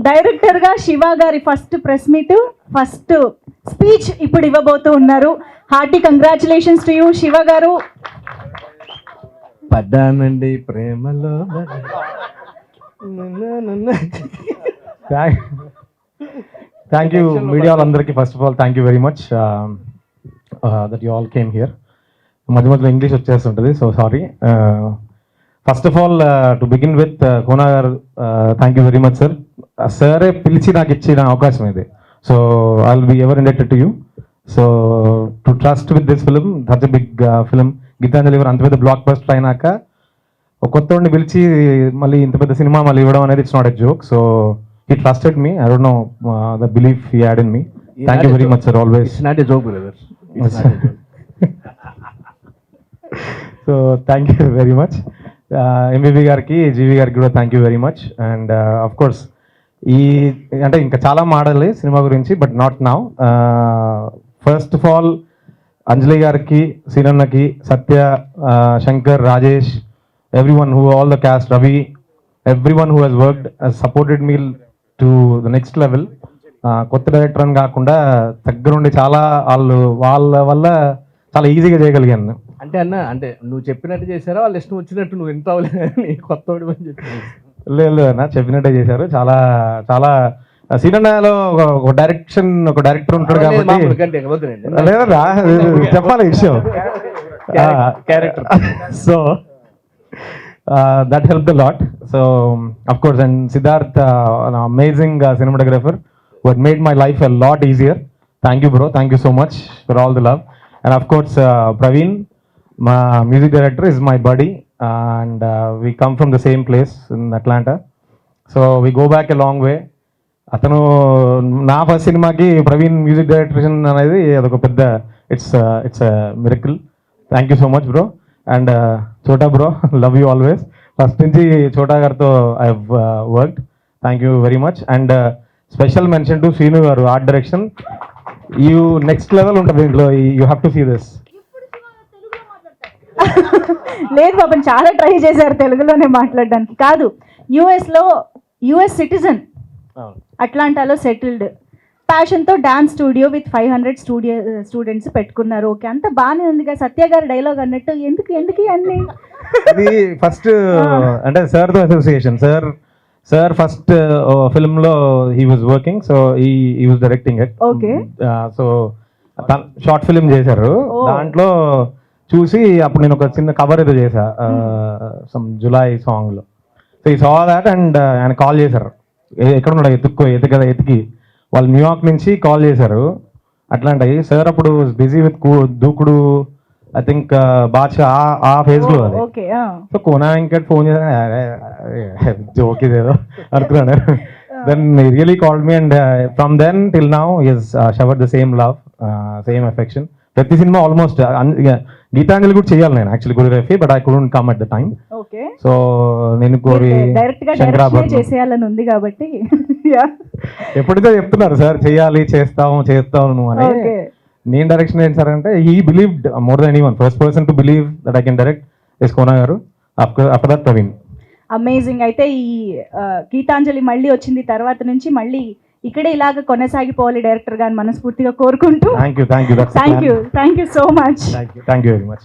Director గా శివ గారి first press meet, first speech ఇప్పుడు ఇవ్వబోతూ ఉన్నారు. Hearty congratulations to you Shiva garu. పడ్డానండి ప్రేమలో. థ్యాంక్ యూ మీడియా వాళ్ళందరికీ. First of all thank you very much that you all came here. మధ్య మధ్యలో ఇంగ్లీష్ వచ్చేస్తుంటుంది, so sorry. First of all to begin with Kona garu, thank you very much sir. సరే పిలిచి నాకు ఇచ్చిన అవకాశం ఇది. So I will be ever indebted to you. So to trust with this film, such a big film. Geethanjali అంత పెద్ద block buster అయినాక ఒక కొత్తోడిని పిలిచి మళ్ళీ ఇంత పెద్ద సినిమా మళ్ళీ ఇవ్వడం అనేది it's not a joke. So he trusted me. I don't know the belief he had in me. Thank you very much sir, always. It's not a joke, brother. It's not a joke. So thank you very much. MVV గారికి, జీవి గారికి కూడా thank you very much. And of course ఈ అంటే ఇంకా చాలా మాట్లాడాలి cinema గురించి, but not now. First of all Anjali గారికి, సీనన్నకి, Satya, Shankar, Rajesh, everyone who, all the cast, Ravi, everyone who has worked has supported me to the next level. కొత్త director అని కాకుండా దగ్గరుండి చాలా వాళ్ళ వల్ల చాలా ఈజీగా చేయగలిగాను. అంటే అన్న, అంటే నువ్వు చెప్పినట్టు చేశారా, వాళ్ళు ఇష్టం వచ్చినట్టు నువ్వు ఎంత అవ్వలేదు కొత్తవాడు అని చెప్పి? లేదు అన్న, చెప్పినట్టే చేశారు. చాలా చాలా సీనన్నలో ఒక డైరెక్టర్ ఉంటాడు కాబట్టి. లేదరా చెప్పాలి విషయం. Character. So that helped a lot. So of course, and Siddharth, an amazing cinematographer who had made my life a lot easier. Thank you bro, thank you so much for all the love. And of course Praveen, my music director, is my buddy, and we come from the same place in Atlanta, so we go back a long way. అతను నా first సినిమాకి Praveen music direction అనేది అదొక పెద్ద it's miracle. Thank you so much bro. And Chota bro, love you always. First నుంచి చోటా గారితో I have worked. Thank you very much. And special mention to Srinu garu, art direction. You next level ఉంటుంది దీంట్లో. You have to see this. లేదు పాపం, చాలా try చేశారు తెలుగులోనే మాట్లాడడానికి. కాదు, యుఎస్ సిటిజన్, అట్లాంటాలో సెటిల్డ్, ప్యాషన్తో డాన్స్ స్టూడియో విత్ 500 స్టూడెంట్స్ పెట్టుకున్నారు. ఓకే, అంత బాగానే ఉంది కదా. సత్య గారి డైలాగ్ అన్నట్టు ఎందుకు అన్ని ఇది ఫస్ట్ అంటే సార్తో అసోసియేషన్. సార్ ఫస్ట్ ఫిల్మ్ లో he was working, so he was directing it. Okay. So short film చేశారు. దాంట్లో చూసి అప్పుడు నేను ఒక చిన్న కవర్ ఏదో చేశా సమ్ జులై సాంగ్ లో. సో ఈ సా దాట్ అండ్ ఆయన కాల్ చేశారు, ఎక్కడ ఉన్నాడు ఎతికి వాళ్ళు న్యూయార్క్ నుంచి కాల్ చేశారు. అట్లాంటి సార్ అప్పుడు busy with Dookudu, I think Baadshah ఆ ఫేజ్ లో అది. సో కోనా వెంకట్ ఫోన్ చేశాను, జోక్ ఇదేదో అనుకున్నాను. Then really called me, and from then till now is showered the same love, same affection. ప్రతి సినిమా ఆల్మోస్ట్ గీతాంజలి కూడా చేయాలి నేను actually choreography, but I couldn't come at the time. So నేను కోరి చేసేయాలని ఉంది కాబట్టి ఎప్పుడైతే చెప్తున్నారు సార్ చేయాలి, చేస్తావు నువ్వు అని. నేను డైరెక్షన్ ఏంటి సార్ అంటే he believed more than anyone. First person to believe that I can direct is Kona garu. After that Praveen. Amazing. అయితే ఈ గీతాంజలి మళ్ళీ వచ్చింది తర్వాత నుంచి మళ్ళీ ఇక్కడే ఇలాగ కొనసాగిపోవాలి డైరెక్టర్ గారు మనస్ఫూర్తిగా కోరుకుంటూ. Thank you so much. Thank you very much.